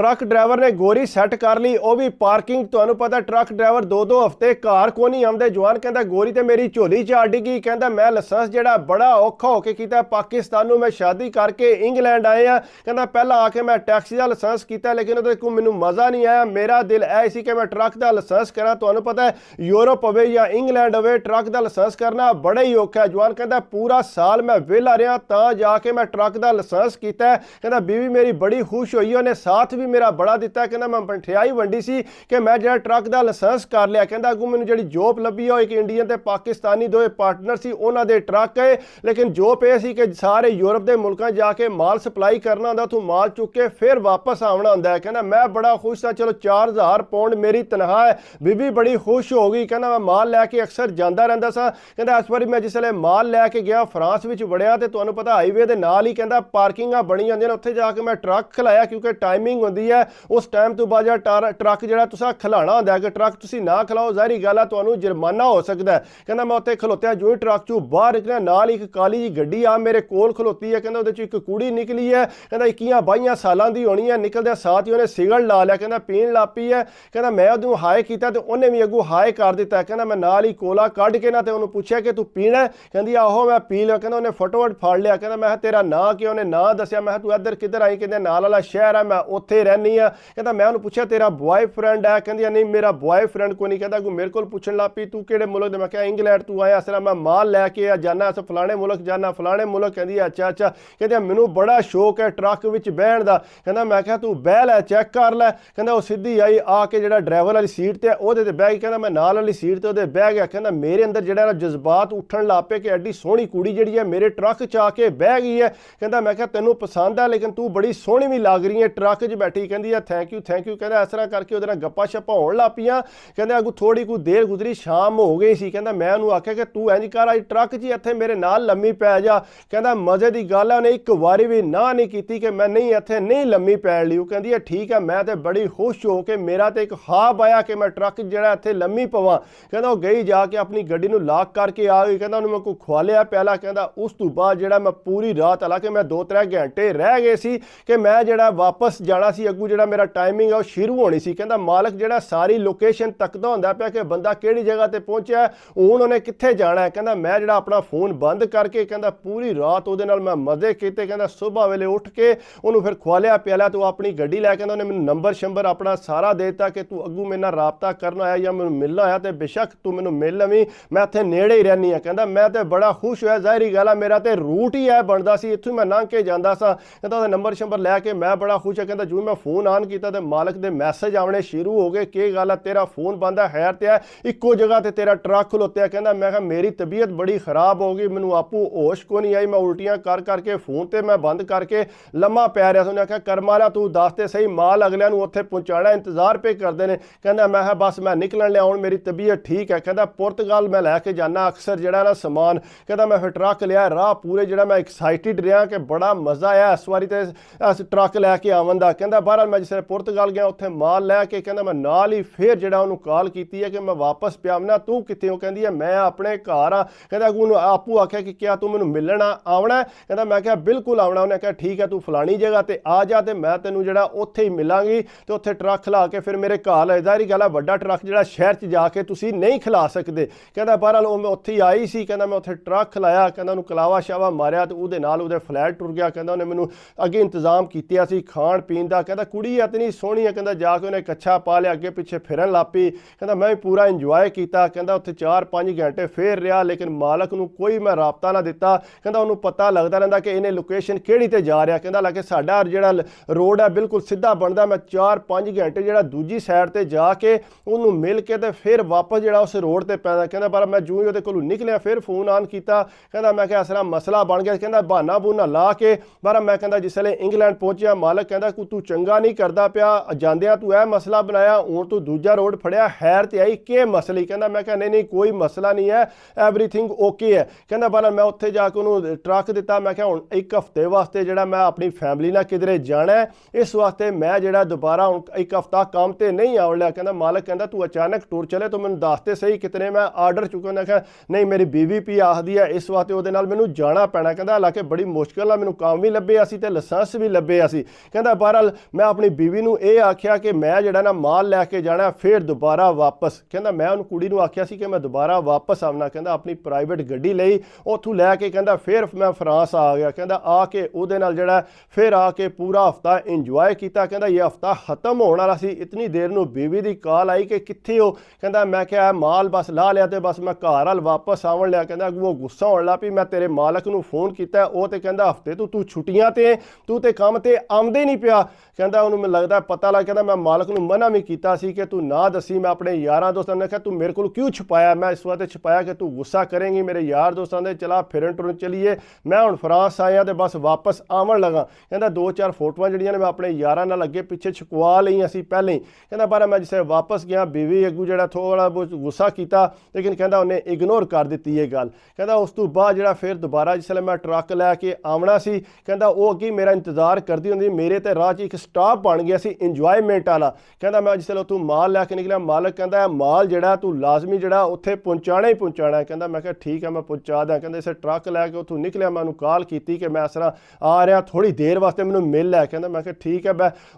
Truck driver ने गोरी set कर ली, वह भी पार्किंग। तुहानू पता ट्रक ड्राइवर 2-2 हफ्ते घर को नहीं आते। जवान कहता गोरी तो मेरी झोली च अड़ गई। कहता मैं लाइसेंस जिहड़ा बड़ा औखा होके कीता, पाकिस्तानों मैं शादी करके इंग्लैंड आए हैं। कहता पहला आके मैं टैक्सी का लाइसेंस किया, लेकिन वो मैनू मज़ा नहीं आया। मेरा दिल ऐ सी कि मैं ट्रक का लाइसेंस करा। तुहानू पता है यूरोप होवे या इंग्लैंड होवे, ट्रक का लाइसेंस करना बड़ा ही औखा है। जवान कहता पूरा साल मैं वेला रहा तां जाके मैं ट्रक का लाइसेंस किया। कहता बीवी मेरी बड़ी खुश हुई, उन्हें साथ भी मेरा बड़ा दिता। कहता मैं मठियाई वंडी सी कि मैं जो ट्रक का लाइसेंस कर लिया। कहता अगू मैनू जी जॉब लभी हो, एक इंडियन ते पाकिस्तानी दो पार्टनर सी, उन्होंने दे ट्रक है, लेकिन जॉब यह सी कि सारे यूरोप के मुल्कों जाके माल सप्लाई करना होंदा, तू माल चुक के फिर वापस आना होंदा है। कहता मैं बड़ा खुश था, चलो 4000 पाउंड मेरी तनख्वाह है। बीबी बड़ी खुश हो गई। कहता मैं माल लैके अक्सर जाता रहता सा। कहता इस बार मैं जिसले माल लैके गया फ्रांस में वड़िया तो तुहानू पता हाईवे के नाल ही कहता पार्किंगां बनी होंदियां ने, उत्थे जाके मैं ट्रक खलाया क्योंकि टाइमिंग होंदी है उस टाइम तो बाद ट्रक जिहड़ा तुसां खलाना होंदा है, कि ट्रक तुसीं ना खलाओ ज़ाहिरी गल है तुहानू जुर्माना हो सकता है। कहता मैं उत्थे खलोत्या जो ही ट्रक चों बाहर निकलिया, नाल एक काली जी गड्डी आ मेरे कोल खलोती है। कहता उहदे चों एक कुड़ी निकली है, कहता 21-22 सालां दी होनी है। निकलदे साथ ही उन्हें सिगरट ला लिया, कहता पीण लग पई है। कहता मैं उहनूं हाय कीता ते उन्हें भी अगू हाय कर दिता। कहता मैं नाल ही कोला कढ के ना ते उहनूं पुछया कि तू पीना है? कहंदी आहो मैं पी लिया। कहता उन्हें फटोफट फड़ लिया। कहता मैं तेरा नां कि उन्हें नां दस्या। मैं तू इधर किधर आई? कहते नाल वाला शहर है, मैं उत्थे रहनी आ। कहता मैं उन्हें पूछा तेरा बॉयफ्रेंड है? कहंदी नहीं मेरा बॉयफ्रेंड को नहीं। कहता मेरे को पूछण लग पई तू किहड़े मुल्क दे? मैं कहा इंग्लैंड तू आया, असला मैं माल लैके जाना अस फलाने मुल्क जाना फलाने मुल्क। कहंदी अच्छा अच्छा। कहते मैनू बड़ा शौक है ट्रक विच बहन दा। कहंदा मैं कहा तू बह लै चैक कर लै। कहंदा वो सीधी आई आके जिहड़ा ड्राइवर वाली सीट ते ओहदे ते बह गई। कहंदा मैं नाल वाली सीट ते ओहदे बह गया। कहंदा मेरे अंदर जिहड़ा जज्बात उठण लग पे कि एड्डी सोहनी कुड़ी जिहड़ी है मेरे ट्रक च आके बह गई है। कहंदा मैं कहा तैनू पसंद है लेकिन तू बड़ी सोहनी भी लग रही है ट्रक च बैठी। कहंदी थैंक यू थैंक यू। कहंदा इस तरह करके ओहदे नाल गप्पा शप्पा होण लग पईयां। कहंदे अगू थोड़ी कोई देर गुजरी शाम हो गई सी। कहंदा मैं उहनूं आख्या कि तू इंज कर अज ट्रक च इत्थे मेरे नाल लम्मी पै जा। कहंदा मज़े की गल है उन्हें एक बारी भी ना नहीं की कि मैं नहीं इत्थे नहीं लम्मी पैण लई। कहंदी है ठीक है मैं तो बड़ी खुश हो के मेरा तो एक ख्वाब आया कि मैं ट्रक जिहड़ा इत्थे लम्मी पवां। कहंदा वो गई जाके अपनी गड्डी नूं लॉक करके आ गई। कहंदा उन्हें मैं कोई खवा लिया प्याला। कहंदा उस तो बाद जिहड़ा मैं पूरी रात हालांकि मैं 2-3 घंटे रह गए सी कि मैं जिहड़ा वापस जाना सी अगू जिहड़ा मेरा टाइमिंग है वो शुरू होनी सी। कहंदा मालक जिहड़ा सारी लोकेशन तकदा हुंदा पिया कि बंदा किहड़ी जगह ते पहुंचा हुण उन्हें कित्थे जाना है। कहंदा मैं जिहड़ा अपना फोन बंद करके कहंदा पूरी रात उहदे नाल मैं मज़े कीते। कहंदा सुबह वेले उठ के उन्होंने फिर खवालिया प्याला तो अपनी गड्डी लैके उन्हें मैंने नंबर शंबर अपना सारा देता कि तू अगू मेरे नाल राबता करना आया या मैं मिलना आया तो बेशक तू मैनू मिल लवीं, मैं इत्थे नेड़े ही रहनी है। कहंदा मैं तो बड़ा खुश होया, ज़ाहिरी गल है मेरा तो रूट ही है बनता सी, इत्थों मैं लंघ के जांदा सा। कहंदा उहदा नंबर शंबर लैके मैं बड़ा खुश है। कहंदा जो मैं फोन ऑन किया तो मालक के मैसेज आने शुरू हो गए कि गल है तेरा फोन बंद है खैर ते है इक्को जगह ते तेरा ट्रक खलोत्या। कहंदा मैं कहा मेरी तबीयत बड़ी खराब हो गई, मैनू आपू होश को नहीं आई, मैं उल्टियां कर करके फोन ते मैं बंद करके लम्मा पै रहा। उन्हें आख्या कर मारा तू दस ते सही माल अगलियां नूं उत्थे पहुंचाना इंतजार पे करते हैं। कहंदा मैं बस मैं निकलन लिया हुण मेरी तबीयत ठीक है। कहंदा पुर्तगाल मैं लैके जाना अक्सर जिहड़ा ना समान। कहंदा मैं फिर ट्रक लिया राह पूरे जिहड़ा मैं एक्साइटेड रहा कि बड़ा मज़ा आया इस बारी ते ट्रक लैके आवन दा। कहंदा बहरहाल मैं जिसले पुर्तगाल गया उत्थे माल लैके कहंदा मैं नाल ही फिर जिहड़ा उहनूं कॉल कीती है कि मैं वापस पिया आवना, तू कित्थे हो? कहंदी है मैं अपने घर आ। कहंदा अगू आपू आख्या कि क्या तू मैनूं मिलण आवना है? कहंदा मैं कहा बिल्कुल आवना। उन्हें कहा ठीक है तू फलानी जगह ते आ जा ते मैं तैनूं जिहड़ा उत्थे ही मिलांगी ते उत्थे ट्रक खला के फिर मेरे घर ज़ाहिरी गल है वड्डा ट्रक जिहड़ा शहर च जाके तुसीं नहीं खिला सकदे। कहंदा बहरहाल मैं उत्थे ही आई सी। कहंदा मैं उत्थे ट्रक खलाया, कहंदा उहनूं कलावा शावा मारिया ते उहदे नाल उहदे फ्लैट टुर गया। कहंदा उहने मैनूं अगे इंतजाम कीता सी खाण पीण दा। कहंदा कुड़ी इतनी सोहनी है। कहंदा जाके उहने कच्छा पा लिया अगे पिछे फिरन लग पई। कहंदा मैं भी पूरा इंजॉय किया। कहंदा उत्थे 4-5 घंटे फिर रहा लेकिन मालक नूं कोई मैं राबता ना दिता। कहंदा उहनूं पता लगता रहिंदा कि इहने लोकेशन किहड़ी ते जा रहा। कहंदा हालांकि साडा जिहड़ा रोड है बिल्कुल सीधा बनदा, मैं 4-5 घंटे जिहड़ा दूजी साइड ते जाके उहनूं मिल के ते फिर वापस जिहड़ा उस रोड ते पैंदा। कहंदा पर मैं जूं ही उहदे कोलों निकलिया फिर फोन ऑन किया। कहंदा मैं इस तरह मसला बन गया। कहंदा बहाना बहूना ला के पर मैं कहंदा जिसले इंग्लैंड पहुंचिया मालक कहंदा तू चंगा नहीं करदा पिया, जांदियां तू यह मसला बनाया हुण तू दूजा रोड फड़िया खैर ते आई के मसले? कहंदा मैं कहा नहीं कोई मसला नहीं है एवरीथिंग ओके है। कहंदा पर मैं उत्थे जाके उहनूं ट्रक दिता। मैं कहा हुण एक हफ्ते वास्ते जिहड़ा मैं अपनी फैमिली नाल किधरे जाना है इस वास्ते मैं जिहड़ा दोबारा हुण एक हफ्ता काम ते नहीं आउण लिया। कहंदा मालक कहंदा तू अचानक टुर चले तो मैनूं दस ते सही कितने मैं आर्डर चुका। मैं कहा नहीं मेरी बीवी पी आखदी है इस वास्ते उहदे नाल मैनूं जाना पैना। कहंदा हालांकि बड़ी मुश्किल नाल मैनूं काम भी लभ्या सी ते लाइसेंस भी लभ्या सी। कहंदा बहरहाल मैं अपनी बीवी ਨੂੰ ਇਹ ਆਖਿਆ ਕਿ ਮੈਂ ਜਿਹੜਾ ਨਾ ਮਾਲ ਲੈ ਕੇ ਜਾਣਾ ਫਿਰ ਦੁਬਾਰਾ ਵਾਪਸ। ਕਹਿੰਦਾ ਮੈਂ ਉਹਨੂੰ ਕੁੜੀ ਨੂੰ ਆਖਿਆ ਸੀ ਕਿ ਮੈਂ ਦੁਬਾਰਾ ਵਾਪਸ ਆਉਣਾ। ਕਹਿੰਦਾ ਆਪਣੀ ਪ੍ਰਾਈਵੇਟ ਗੱਡੀ ਲਈ ਉੱਥੋਂ ਲੈ ਕੇ ਕਹਿੰਦਾ ਫਿਰ ਮੈਂ ਫਰਾਂਸ ਆ ਗਿਆ। ਕਹਿੰਦਾ ਆ ਕੇ ਉਹਦੇ ਨਾਲ ਜਿਹੜਾ ਫਿਰ ਆ ਕੇ ਪੂਰਾ ਹਫਤਾ ਇੰਜੋਏ ਕੀਤਾ। ਕਹਿੰਦਾ ਇਹ ਹਫਤਾ ਖਤਮ ਹੋਣ ਵਾਲਾ ਸੀ, ਇਤਨੀ ਦੇਰ ਨੂੰ बीवी ਦੀ ਕਾਲ ਆਈ ਕਿ ਕਿੱਥੇ ਹੋ। ਕਹਿੰਦਾ ਮੈਂ ਕਿਹਾ ਮਾਲ ਬਸ ਲਾ ਲਿਆ ਤੇ ਬਸ ਮੈਂ ਘਰ ਵੱਲ ਵਾਪਸ ਆਉਣ ਲਿਆ। ਕਹਿੰਦਾ ਉਹ ਗੁੱਸਾ ਹੋਣ ਲੱਗ ਪਈ, ਮੈਂ ਤੇਰੇ ਮਾਲਕ ਨੂੰ ਫੋਨ ਕੀਤਾ, ਉਹ ਤੇ ਕਹਿੰਦਾ ਹਫਤੇ ਤੂੰ ਛੁੱਟੀਆਂ ਤੇ ਤੂੰ ਤੇ ਕੰਮ ਤੇ ਆਉਂਦੇ ਨਹੀਂ ਪਿਆ। ਕਹਿੰਦਾ ਉਹਨੂੰ ਮੈਨੂੰ ਲੱਗਦਾ ਪਤਾ ਲੱਗ, ਕਹਿੰਦਾ ਮੈਂ ਮਾਲਕ ਨੂੰ ਮਨਾ ਵੀ ਕੀਤਾ ਸੀ ਕਿ ਤੂੰ ਨਾ ਦੱਸੀ। ਮੈਂ ਆਪਣੇ ਯਾਰਾਂ ਦੋਸਤਾਂ ਨੇ ਕਿਹਾ ਤੂੰ ਮੇਰੇ ਕੋਲ ਕਿਉਂ ਛੁਪਾਇਆ। ਮੈਂ ਇਸ ਵਾਸਤੇ ਛੁਪਾਇਆ ਕਿ ਤੂੰ ਗੁੱਸਾ ਕਰੇਂਗੀ। ਮੇਰੇ ਯਾਰ ਦੋਸਤਾਂ ਦੇ ਚਲਾ ਫਿਰਨ ਟੁਰਨ ਚਲੀਏ, ਮੈਂ ਹੁਣ ਫਰਾਂਸ ਆਇਆ ਤੇ ਬਸ ਵਾਪਸ ਆਉਣ ਲੱਗਾ। ਕਹਿੰਦਾ 2-4 ਫੋਟੋਆਂ ਜਿਹੜੀਆਂ ਨੇ ਮੈਂ ਆਪਣੇ ਯਾਰਾਂ ਨਾਲ ਅੱਗੇ ਪਿੱਛੇ ਛੁਪਵਾ ਲਈਆਂ ਸੀ ਪਹਿਲਾਂ ਹੀ। ਕਹਿੰਦਾ ਪਰ ਮੈਂ ਜਿਸੇ ਵਾਪਸ ਗਿਆ बीवी ਅੱਗੂ ਜਿਹੜਾ ਥੋੜਾ ਬਹੁਤ ਗੁੱਸਾ ਕੀਤਾ, ਲੇਕਿਨ ਕਹਿੰਦਾ ਉਹਨੇ ਇਗਨੋਰ ਕਰ ਦਿੱਤੀ ਇਹ ਗੱਲ। ਕਹਿੰਦਾ ਉਸ ਤੋਂ ਬਾਅਦ ਜਿਹੜਾ ਫਿਰ ਦੁਬਾਰਾ ਜਿਸਲੇ ਮੈਂ ਟਰੱਕ ਲੈ ਕੇ ਆਉਣਾ ਸੀ, ਕਹਿੰਦਾ ਉਹ ਅੱਗੇ ਮੇਰਾ ਇੰਤਜ਼ਾਰ ਕਰਦੀ ਹੁੰਦੀ। ਮੇਰੇ ਤੇ ਰਾਹ 'ਚ ਇੱਕ ਸਟਾਪ ਬਣ ਗਿਆ ਸੀ ਇੰਜੋਏਮੈਂਟ ਵਾਲਾ। ਕਹਿੰਦਾ ਮੈਂ ਜਿਸਲੇ ਉੱਥੋਂ ਮਾਲ ਲੈ ਕੇ ਨਿਕਲਿਆ, ਮਾਲਕ ਕਹਿੰਦਾ ਮਾਲ ਜਿਹੜਾ ਤੂੰ ਲਾਜ਼ਮੀ ਜਿਹੜਾ ਉੱਥੇ ਪਹੁੰਚਾਣਾ ਹੀ ਪਹੁੰਚਾਣਾ। ਕਹਿੰਦਾ ਮੈਂ ਕਿਹਾ ਠੀਕ ਹੈ ਮੈਂ ਪਹੁੰਚਾ ਦਾਂ। ਕਹਿੰਦੇ ਇਸੇ ਟਰੱਕ ਲੈ ਕੇ ਉੱਥੋਂ ਨਿਕਲਿਆ, ਮੈਂ ਉਹਨੂੰ ਕਾਲ ਕੀਤੀ ਕਿ ਮੈਂ ਇਸ ਤਰ੍ਹਾਂ ਆ ਰਿਹਾ, ਥੋੜ੍ਹੀ ਦੇਰ ਵਾਸਤੇ ਮੈਨੂੰ ਮਿਲ ਲੈ। ਕਹਿੰਦਾ ਮੈਂ ਕਿਹਾ ਠੀਕ ਹੈ।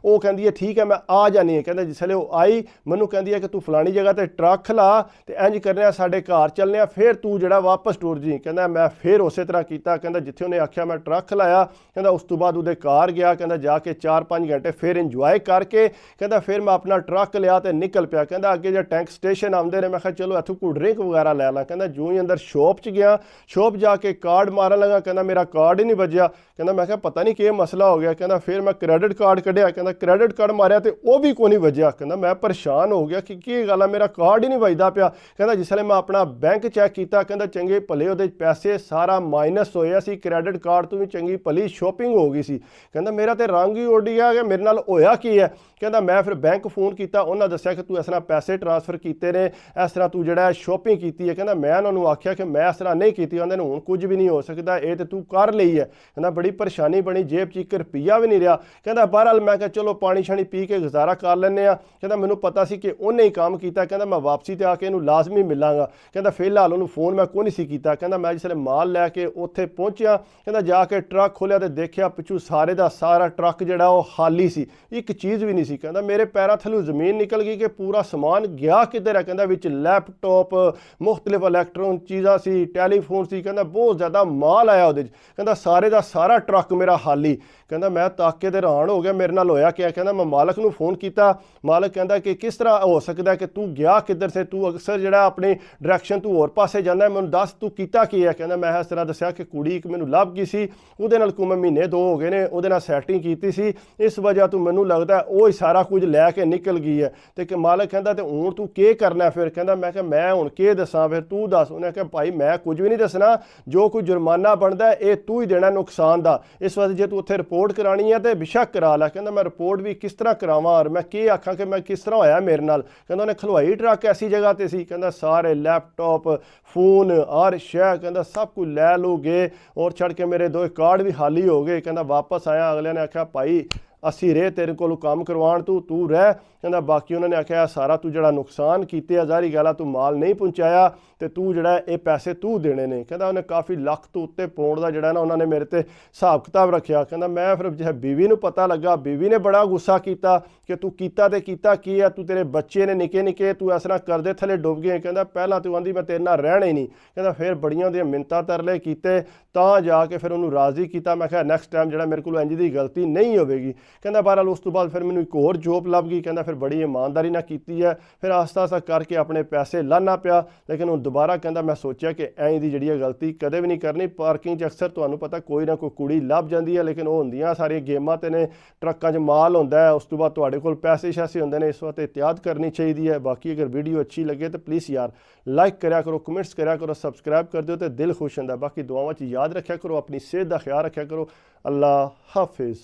ਉਹ ਕਹਿੰਦੀ ਹੈ ਠੀਕ ਹੈ ਮੈਂ ਆ ਜਾਣੀ ਹੈ। ਕਹਿੰਦਾ ਜਿਸਲੇ ਉਹ ਆਈ ਮੈਨੂੰ ਕਹਿੰਦੀ ਹੈ ਕਿ ਤੂੰ ਫਲਾਣੀ ਜਗ੍ਹਾ ਤੇ ਟਰੱਕ ਲਾ ਤੇ ਇੰਜ ਕਰਨੇ ਆ ਸਾਡੇ ਘਰ ਚੱਲਨੇ ਆ, ਫਿਰ ਤੂੰ ਜਿਹੜਾ ਵਾਪਸ ਟੁਰ ਜੀ। ਕਹਿੰਦਾ ਮੈਂ ਫਿਰ ਉਸੇ ਤਰ੍ਹਾਂ ਕੀਤਾ। ਕਹਿੰਦਾ ਜਿੱਥੇ ਉਹਨੇ ਆਖਿਆ ਮੈਂ ਟਰੱਕ ਲਾਇਆ। ਕਹਿੰਦਾ ਉਸ ਤੋਂ ਬਾਅਦ ਉਹਦੇ ਘਰ ਗਿਆ। ਕਹਿੰਦਾ ਜਾ ਕੇ 4-5 ਘੰਟੇ ਫਿਰ ਇੰਜੋਏ ਕਰਕੇ ਕਹਿੰਦਾ ਫਿਰ ਮੈਂ ਆਪਣਾ ਟਰੱਕ ਲਿਆ ਤੇ ਨਿਕਲ ਪਿਆ। ਕਹਿੰਦਾ ਅੱਗੇ ਜੇ ਟੈਂਕ ਸਟੇਸ਼ਨ ਆਉਂਦੇ ਨੇ, ਮੈਂ ਕਿਹਾ ਚਲੋ ਇੱਥੋਂ ਕੋਈ ਡਰਿੰਕ ਵਗੈਰਾ ਲੈ ਲਾਂ। ਕਹਿੰਦਾ ਜਿਉਂ ਹੀ ਅੰਦਰ ਸ਼ੋਪ 'ਚ ਗਿਆ, ਸ਼ੋਪ ਜਾ ਕੇ ਕਾਰਡ ਮਾਰਨ ਲੱਗਾ। ਕਹਿੰਦਾ ਮੇਰਾ ਕਾਰਡ ਹੀ ਨਹੀਂ ਵੱਜਿਆ। ਕਹਿੰਦਾ ਮੈਂ ਕਿਹਾ ਪਤਾ ਨਹੀਂ ਕੀ ਮਸਲਾ ਹੋ ਗਿਆ। ਕਹਿੰਦਾ ਫਿਰ ਮੈਂ ਕ੍ਰੈਡਿਟ ਕਾਰਡ ਕੱਢਿਆ। ਕਹਿੰਦਾ ਕ੍ਰੈਡਿਟ ਕਾਰਡ ਮਾਰਿਆ ਤੇ ਉਹ ਵੀ ਕੋਈ ਨਹੀਂ ਵੱਜਿਆ। ਕਹਿੰਦਾ ਮੈਂ ਪਰੇਸ਼ਾਨ ਹੋ ਗਿਆ ਕਿ ਕੀ ਗੱਲ ਆ, ਮੇਰਾ ਕਾਰਡ ਹੀ ਨਹੀਂ ਵੱਜਦਾ ਪਿਆ। ਕਹਿੰਦਾ ਜਿਸ ਵੇਲੇ ਮੈਂ ਆਪਣਾ ਬੈਂਕ ਚੈੱਕ ਕੀਤਾ, ਕਹਿੰਦਾ ਚੰਗੇ ਭਲੇ ਉਹਦੇ ਪੈਸੇ ਸਾਰਾ ਮਾਈਨਸ ਹੋਇਆ ਸੀ, ਕ੍ਰੈਡਿਟ ਕਾਰਡ ਤੋਂ ਵੀ ਚੰਗੀ ਭਲੀ ਸ਼ੋਪਿੰਗ ਹੋ ਗਈ ਸੀ। ਕਹਿੰਦਾ ਮੇਰਾ ਤੇ ਰੰਗ ਹੀ ਉੱਡ ਗਿਆ ਕਿ ਮੇਰੇ ਨਾਲ ਹੋਇਆ ਕੀ ਹੈ। ਕਹਿੰਦਾ ਮੈਂ ਫਿਰ ਬੈਂਕ ਫੋਨ ਕੀਤਾ, ਉਹਨਾਂ ਦੱਸਿਆ ਕਿ ਤੂੰ ਇਸ ਤਰ੍ਹਾਂ ਪੈਸੇ ਟ੍ਰਾਂਸਫਰ ਕੀਤੇ ਨੇ, ਇਸ ਤਰ੍ਹਾਂ ਤੂੰ ਜਿਹੜਾ ਸ਼ੋਪਿੰਗ ਕੀਤੀ ਹੈ। ਕਹਿੰਦਾ ਮੈਂ ਉਹਨਾਂ ਨੂੰ ਆਖਿਆ ਕਿ ਮੈਂ ਇਸ ਤਰ੍ਹਾਂ ਨਹੀਂ ਕੀਤੀ। ਉਹਨਾਂ ਨੂੰ ਹੁਣ ਕੁਝ ਵੀ ਨਹੀਂ ਹੋ ਸਕਦਾ, ਇਹ ਤੇ ਤੂੰ ਕਰ ਲਈ ਹੈ। ਕਹਿੰਦਾ ਬੜੀ ਪਰੇਸ਼ਾਨੀ ਬਣੀ, ਜੇਬ 'ਚ 1 ਰੁਪਈਆ ਵੀ ਨਹੀਂ ਰਿਹਾ। ਕਹਿੰਦਾ ਬਹਰਹਾਲ ਮੈਂ ਕਿਹਾ ਚਲੋ ਪਾਣੀ ਛਾਣੀ ਪੀ ਕੇ ਗੁਜ਼ਾਰਾ ਕਰ ਲੈਂਦੇ ਆ। ਕਹਿੰਦਾ ਮੈਨੂੰ ਪਤਾ ਸੀ ਕਿ ਉਹਨੇ ਹੀ ਕੰਮ ਕੀਤਾ। ਕਹਿੰਦਾ ਮੈਂ ਵਾਪਸੀ ਤੇ ਆ ਕੇ ਇਹਨੂੰ ਲਾਜ਼ਮੀ ਮਿਲਾਂਗਾ। ਕਹਿੰਦਾ ਫਿਲਹਾਲ ਉਹਨੂੰ ਫੋਨ ਮੈਂ ਕੋਈ ਨਹੀਂ ਸੀ ਕੀਤਾ। ਕਹਿੰਦਾ ਮੈਂ ਜਿਸਲੇ ਮਾਲ ਲੈ ਕੇ ਉੱਥੇ ਪਹੁੰਚਿਆ, ਕਹਿੰਦਾ ਜਾ ਕੇ ਟਰੱਕ ਖੋਲ੍ਹਿਆ ਤੇ ਦੇਖਿਆ ਪਿੱਛੋਂ ਸਾਰੇ ਦਾ ਸਾਰਾ ਟਰੱਕ ਜਿਹੜਾ ਉਹ ਖਾਲੀ ਸੀ, ਇੱਕ ਚੀਜ਼ ਵੀ ਨਹੀਂ ਸੀ। ਕਹਿੰਦਾ ਮੇਰੇ ਪੈਰਾਂ ਥੱਲੋਂ ਜ਼ਮੀਨ ਨਿਕਲ ਗਈ ਕਿ ਪੂਰਾ ਸਮਾਨ ਗਿਆ ਕਿੱਧਰ ਹੈ। ਕਹਿੰਦਾ ਵਿੱਚ ਲੈਪਟਾਪ, ਮੁਖਤਲਿਫ ਇਲੈਕਟ੍ਰੋਨ ਚੀਜ਼ਾਂ ਸੀ, ਟੈਲੀਫੋਨ ਸੀ। ਕਹਿੰਦਾ ਬਹੁਤ ਜ਼ਿਆਦਾ ਮਾਲ ਆਇਆ ਉਹਦੇ 'ਚ। ਕਹਿੰਦਾ ਸਾਰੇ ਦਾ ਸਾਰਾ ਟਰੱਕ ਮੇਰਾ ਖਾਲੀ। ਕਹਿੰਦਾ ਮੈਂ ਤਾਕ ਕੇ ਤੇ ਹੈਰਾਨ ਹੋ ਗਿਆ, ਮੇਰੇ ਨਾਲ ਹੋਇਆ ਕਿਆ। ਕਹਿੰਦਾ ਮੈਂ ਮਾਲਕ ਨੂੰ ਫੋਨ ਕੀਤਾ। ਮਾਲਕ ਕਹਿੰਦਾ ਕਿ ਕਿਸ ਤਰ੍ਹਾਂ ਹੋ ਸਕਦਾ ਕਿ ਤੂੰ ਗਿਆ ਕਿੱਧਰ ਸੇ, ਤੂੰ ਅਕਸਰ ਜਿਹੜਾ ਆਪਣੀ ਡਾਇਰੈਕਸ਼ਨ ਤੂੰ ਹੋਰ ਪਾਸੇ ਜਾਂਦਾ, ਮੈਨੂੰ ਦੱਸ ਤੂੰ ਕੀਤਾ ਕੀ ਹੈ। ਕਹਿੰਦਾ ਮੈਂ ਇਸ ਤਰ੍ਹਾਂ ਦੱਸਿਆ ਕਿ ਕੁੜੀ ਇੱਕ ਮੈਨੂੰ ਲੱਭ ਗਈ ਸੀ, ਉਹਦੇ ਨਾਲ ਕੋਈ ਮੈਂ ਮਹੀਨੇ 2 ਹੋ ਗਏ ਨੇ ਉਹਦੇ ਨਾਲ ਸੈਟਿੰਗ ਕੀਤੀ ਸੀ, ਇਸ ਵਜ੍ਹਾ ਤੋਂ ਮੈਨੂੰ ਲੱਗਦਾ ਉਹ ਹੀ ਸਾਰਾ ਕੁਝ ਲੈ ਕੇ ਨਿਕਲ ਗਈ ਹੈ। ਤੇ ਕਿ ਮਾਲਕ ਕਹਿੰਦਾ ਤੇ ਹੁਣ ਤੂੰ ਕੀ ਕਰਨਾ ਫਿਰ। ਕਹਿੰਦਾ ਮੈਂ ਕਿਹਾ ਮੈਂ ਹੁਣ ਕੀ ਦੱਸਾਂ, ਫਿਰ ਤੂੰ ਦੱਸ। ਉਹਨੇ ਕਿਹਾ ਭਾਈ ਮੈਂ ਕੁਝ ਵੀ ਨਹੀਂ ਦੱਸਣਾ, ਜੋ ਕੋਈ ਜੁਰਮਾਨਾ ਬਣਦਾ ਇਹ ਤੂੰ ਹੀ ਦੇਣਾ ਨੁਕਸਾਨ ਦਾ। ਇਸ ਵਾਸਤੇ ਜੇ ਤੂੰ ਉੱਥੇ ਰਿਪੋਰਟ ਕਰਾਣੀ ਹੈ ਤੇ ਬੇਸ਼ੱਕ ਕਰਾ ਲੈ। ਕਹਿੰਦਾ ਮੈਂ ਰਿਪੋਰਟ ਵੀ ਕਿਸ ਤਰ੍ਹਾਂ ਕਰਾਵਾਂ ਔਰ ਮੈਂ ਕੀ ਆਖਾਂ ਕਿ ਮੈਂ ਕਿਸ ਤਰ੍ਹਾਂ ਹੋਇਆ ਮੇਰੇ ਨਾਲ। ਕਹਿੰਦਾ ਉਹਨੇ ਖਲਵਾਈ ਟਰੱਕ ਐਸੀ ਜਗ੍ਹਾ ਤੇ ਸੀ। ਕਹਿੰਦਾ ਸਾਰੇ ਲੈਪਟਾਪ, ਫੋਨ ਹਰ ਸ਼ੈ ਕਹਿੰਦਾ ਸਭ ਕੁਝ ਲੈ ਲੂ ਗਏ ਔਰ ਛੱਡ ਕੇ ਮੇਰੇ 2 ਕਾਰਡ ਵੀ ਖਾਲੀ ਹੋ ਗਏ। ਕਹਿੰਦਾ ਵਾਪਸ ਆਇਆ, ਅਗਲਿਆਂ ਨੇ ਆਖਿਆ ਭਾਈ ਅਸੀਂ ਰੇ ਤੇਰੇ ਕੋਲੋਂ ਕੰਮ ਕਰਵਾਉਣ, ਤੂੰ ਰਹਿ। ਕਹਿੰਦਾ ਬਾਕੀ ਉਹਨਾਂ ਨੇ ਆਖਿਆ ਸਾਰਾ ਤੂੰ ਜਿਹੜਾ ਨੁਕਸਾਨ ਕੀਤੇ ਆ ਜ਼ਾਹਰੀ ਗੱਲ ਆ ਤੂੰ ਮਾਲ ਨਹੀਂ ਪਹੁੰਚਾਇਆ ਤੇ ਤੂੰ ਜਿਹੜਾ ਇਹ ਪੈਸੇ ਤੂੰ ਦੇਣੇ ਨੇ। ਕਹਿੰਦਾ ਉਹਨੇ ਕਾਫੀ ਲੱਖ ਤੋਂ ਉੱਤੇ ਪਾਉਣ ਦਾ ਜਿਹੜਾ ਨਾ ਉਹਨਾਂ ਨੇ ਮੇਰੇ ਤੇ ਹਿਸਾਬ ਕਿਤਾਬ ਰੱਖਿਆ। ਕਹਿੰਦਾ ਮੈਂ ਫਿਰ ਜਿਹੜਾ बीवी ਨੂੰ ਪਤਾ ਲੱਗਾ, बीवी ਨੇ ਬੜਾ ਗੁੱਸਾ ਕੀਤਾ ਕਿ ਤੂੰ ਕੀਤਾ ਤੇ ਕੀਤਾ ਕੀ ਆ, ਤੂੰ ਤੇਰੇ ਬੱਚੇ ਨੇ ਨਿੱਕੇ ਨਿੱਕੇ, ਤੂੰ ਇਸ ਤਰ੍ਹਾਂ ਕਰਦੇ ਥੱਲੇ ਡੁੱਬ ਗਏ। ਕਹਿੰਦਾ ਪਹਿਲਾਂ ਤੂੰ ਆਂਦੀ ਮੈਂ ਤੇਰੇ ਨਾਲ ਰਹਿਣਾ ਹੀ ਨਹੀਂ। ਕਹਿੰਦਾ ਫਿਰ ਬੜੀਆਂ ਉਹਦੀਆਂ ਮਿੰਨਤਾਂ ਤਰਲੇ ਕੀਤੇ ਤਾਂ ਜਾ ਕੇ ਫਿਰ ਉਹਨੂੰ ਰਾਜ਼ੀ ਕੀਤਾ। ਮੈਂ ਕਿਹਾ ਨੈਕਸਟ ਟਾਈਮ ਜਿਹੜਾ ਮੇਰੇ ਕੋਲ ਇੰਜ ਦੀ ਗਲਤੀ ਨਹੀਂ ਹੋਵੇਗੀ। ਕਹਿੰਦਾ ਬਹਰਹਾਲ ਉਸ ਤੋਂ ਬਾਅਦ ਫਿਰ ਮੈਨੂੰ ਇੱਕ ਹੋਰ ਜੋਬ ਲੱਭ ਗਈ। ਕਹਿੰਦਾ ਫਿਰ ਬੜੀ ਇਮਾਨਦਾਰੀ ਨਾਲ ਕੀਤੀ ਹੈ, ਫਿਰ ਆਸਤਾ ਆਸਤਾ ਕਰਕੇ ਆਪਣੇ ਪੈਸੇ ਲਾਣਾ ਪਿਆ। ਲੇਕਿਨ ਹੁਣ ਦੁਬਾਰਾ ਕਹਿੰਦਾ ਮੈਂ ਸੋਚਿਆ ਕਿ ਐਂ ਦੀ ਜਿਹੜੀ ਗਲਤੀ ਕਦੇ ਵੀ ਨਹੀਂ ਕਰਨੀ। ਪਾਰਕਿੰਗ 'ਚ ਅਕਸਰ ਤੁਹਾਨੂੰ ਪਤਾ ਕੋਈ ਨਾ ਕੋਈ ਕੁੜੀ ਲੱਭ ਜਾਂਦੀ ਹੈ, ਲੇਕਿਨ ਉਹ ਹੁੰਦੀਆਂ ਸਾਰੀਆਂ ਗੇਮਾਂ ਤੇ ਨੇ, ਟਰੱਕਾਂ 'ਚ ਮਾਲ ਹੁੰਦਾ ਹੈ, ਉਸ ਤੋਂ ਬਾਅਦ ਤੁਹਾਡੇ ਕੋਲ ਪੈਸੇ ਸ਼ੈਸੇ ਹੁੰਦੇ ਨੇ। ਇਸ ਵਾਸਤੇ ਇਹਤਿਆਤ ਕਰਨੀ ਚਾਹੀਦੀ ਹੈ। ਬਾਕੀ ਅਗਰ ਵੀਡੀਓ ਅੱਛੀ ਲੱਗੇ ਤਾਂ ਪਲੀਜ਼ ਯਾਰ ਲਾਈਕ ਕਰਿਆ ਕਰੋ, ਕਮੈਂਟਸ ਕਰਿਆ ਕਰੋ, ਸਬਸਕ੍ਰਾਈਬ ਕਰ ਦਿਓ ਤੇ ਦਿਲ ਖੁਸ਼ ਹੁੰਦਾ। ਬਾਕੀ ਦੁਆਵਾਂ 'ਚ ਯਾਦ ਰੱਖਿਆ ਕਰੋ, ਆਪਣੀ ਸਿਹਤ ਦਾ ਖਿਆਲ ਰੱਖਿਆ ਕਰੋ। ਅੱਲਾ ਹਾਫਿਜ਼।